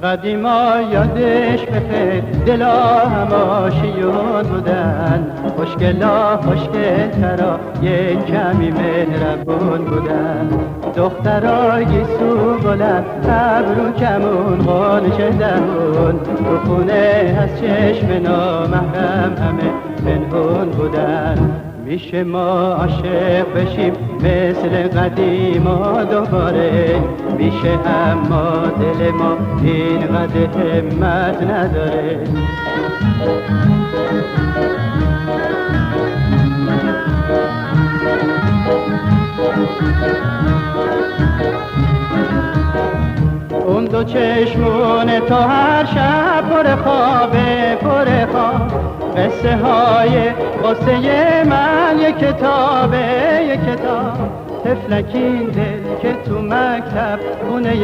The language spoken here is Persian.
قدیما یادش بخیر دلا هماشیون بودن، خوشگلا خوشگلترا یه کمی مهربون بودن. دخترای گیسو بلند ابرو کمون قانچه دهون، تو خونه از چشم نامحرم همه پنهون بودن. میشه ما عاشق بشیم مثل قدیما دوباره، میشه اما دل ما اینقدر همت نداره. اون دو چشمون تا هر شب پر خوابه پر خواب، قصه های قصه من یک کتابه یک کتاب. طفلکین دل که تو مکتب خونه